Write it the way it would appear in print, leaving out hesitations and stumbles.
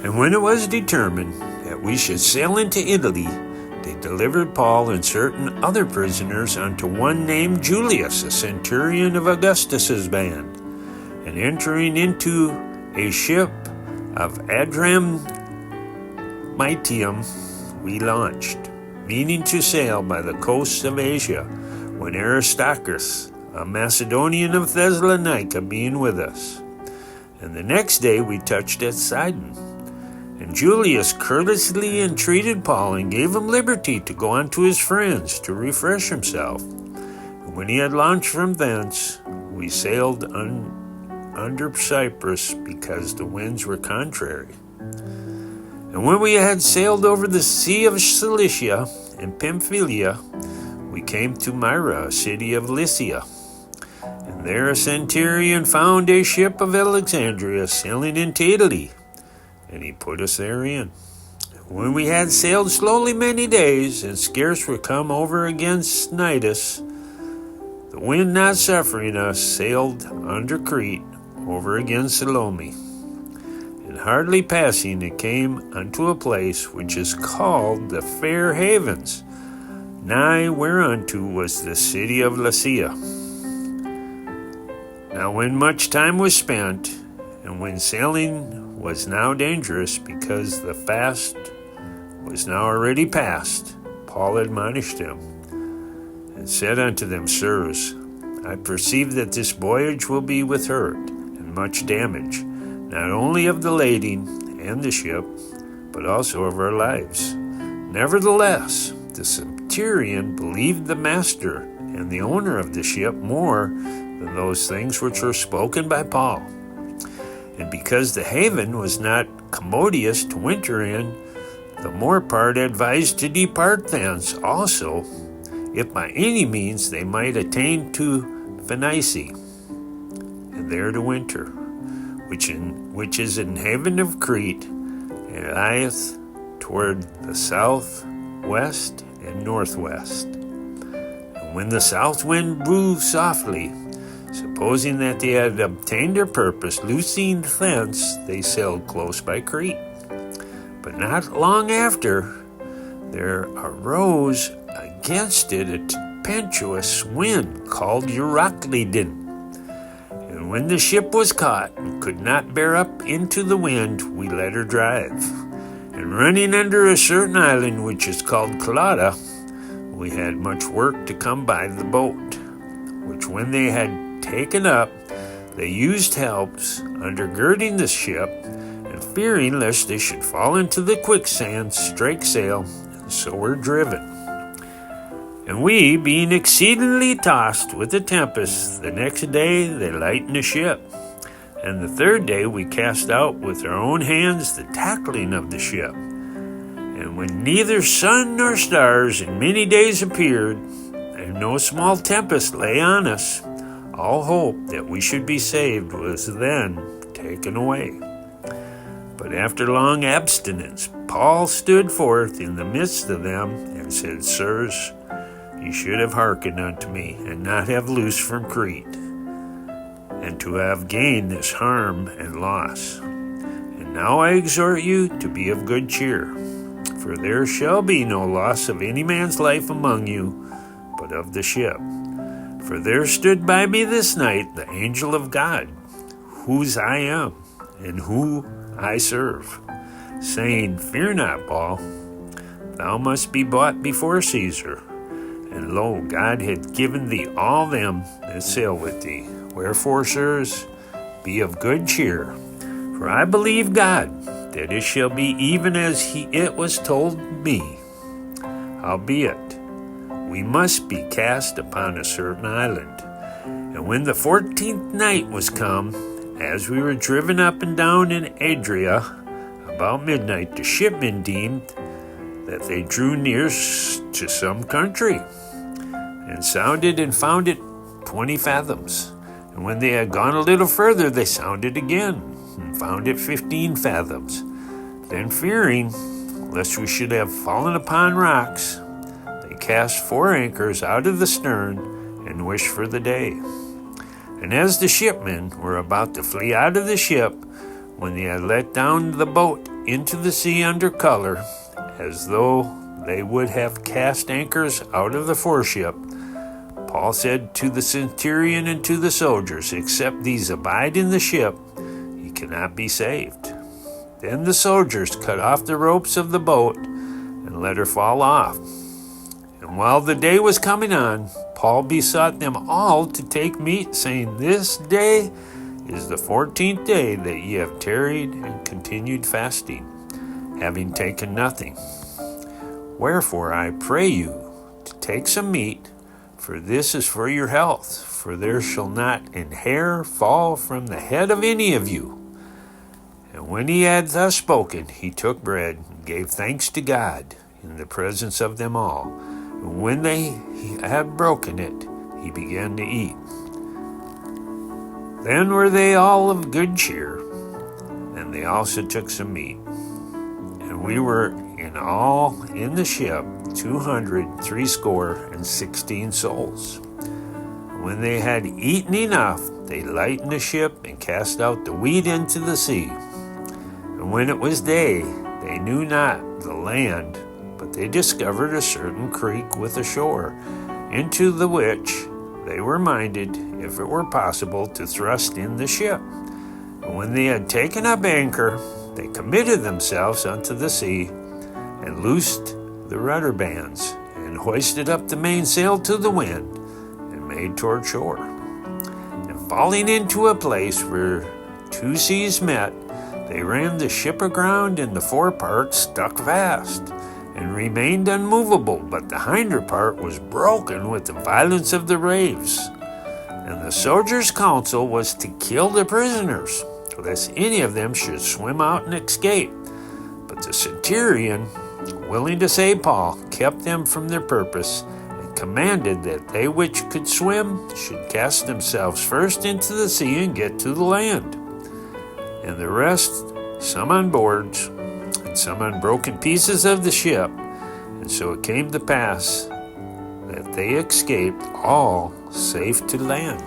And when it was determined that we should sail into Italy, they delivered Paul and certain other prisoners unto one named Julius, a centurion of Augustus's band. And entering into a ship of Adramyttium, we launched, meaning to sail by the coasts of Asia, when Aristarchus, a Macedonian of Thessalonica, being with us. And the next day we touched at Sidon. And Julius courteously entreated Paul and gave him liberty to go unto his friends to refresh himself. And when he had launched from thence, we sailed under Cyprus, because the winds were contrary. And when we had sailed over the sea of Cilicia and Pamphylia, we came to Myra, a city of Lycia. And there a centurion found a ship of Alexandria sailing into Italy, and he put us therein. When we had sailed slowly many days, and scarce were come over against Cnidus, the wind not suffering us, sailed under Crete over against Salome. And hardly passing, it came unto a place which is called the Fair Havens, nigh whereunto was the city of Lasea. Now when much time was spent, and when sailing was now dangerous, because the fast was now already past, Paul admonished them, and said unto them, Sirs, I perceive that this voyage will be with hurt, and much damage, not only of the lading and the ship, but also of our lives. Nevertheless, the centurion believed the master and the owner of the ship more than those things which were spoken by Paul. And because the haven was not commodious to winter in, the more part advised to depart thence also, if by any means they might attain to Phoenice, and there to winter, which is in haven of Crete, and lieth toward the south, west, and northwest. And when the south wind blew softly, supposing that they had obtained their purpose, loosing thence, they sailed close by Crete. But not long after, there arose against it a tempestuous wind called Euroclydon. And when the ship was caught and could not bear up into the wind, we let her drive. And running under a certain island which is called Clauda, we had much work to come by the boat, which when they had taken up, they used helps, undergirding the ship, and fearing lest they should fall into the quicksand, strake sail, and so were driven. And we, being exceedingly tossed with the tempest, the next day they lightened the ship. And the third day we cast out with our own hands the tackling of the ship. And when neither sun nor stars in many days appeared, and no small tempest lay on us, all hope that we should be saved was then taken away. But after long abstinence, Paul stood forth in the midst of them and said, Sirs, ye should have hearkened unto me, and not have loosed from Crete, and to have gained this harm and loss. And now I exhort you to be of good cheer, for there shall be no loss of any man's life among you, but of the ship. For there stood by me this night the angel of God, whose I am, and who I serve, saying, Fear not, Paul, thou must be brought before Caesar. And lo, God hath given thee all them that sail with thee. Wherefore, sirs, be of good cheer. For I believe God, that it shall be even as it was told me. Howbeit, we must be cast upon a certain island. And when the 14th night was come, as we were driven up and down in Adria, about midnight, the shipmen deemed that they drew near to some country, and sounded and found it 20 fathoms. And when they had gone a little further, they sounded again, and found it 15 fathoms. Then fearing lest we should have fallen upon rocks, they cast 4 anchors out of the stern, and wished for the day. And as the shipmen were about to flee out of the ship, when they had let down the boat into the sea under color, as though they would have cast anchors out of the foreship. Paul said to the centurion and to the soldiers, "Except these abide in the ship, ye cannot be saved." Then the soldiers cut off the ropes of the boat and let her fall off. And while the day was coming on, Paul besought them all to take meat, saying, "This day is the 14th day that ye have tarried and continued fasting, having taken nothing. Wherefore I pray you to take some meat, for this is for your health, for there shall not an hair fall from the head of any of you." And when he had thus spoken, he took bread and gave thanks to God in the presence of them all. And when they had broken it, he began to eat. Then were they all of good cheer, and they also took some meat. And we were in all in the ship 260 souls. When they had eaten enough, they lightened the ship and cast out the wheat into the sea. And when it was day, they knew not the land, but they discovered a certain creek with a shore, into the which they were minded, if it were possible, to thrust in the ship. And when they had taken up anchor, they committed themselves unto the sea, and loosed the rudder bands, and hoisted up the mainsail to the wind, and made toward shore. And falling into a place where two seas met, they ran the ship aground, and the forepart stuck fast, and remained unmovable, but the hinder part was broken with the violence of the waves. And the soldiers' counsel was to kill the prisoners, lest any of them should swim out and escape. But the centurion, willing to save Paul, kept them from their purpose, and commanded that they which could swim should cast themselves first into the sea and get to the land. And the rest, some on boards, and some on broken pieces of the ship. And so it came to pass that they escaped all safe to land.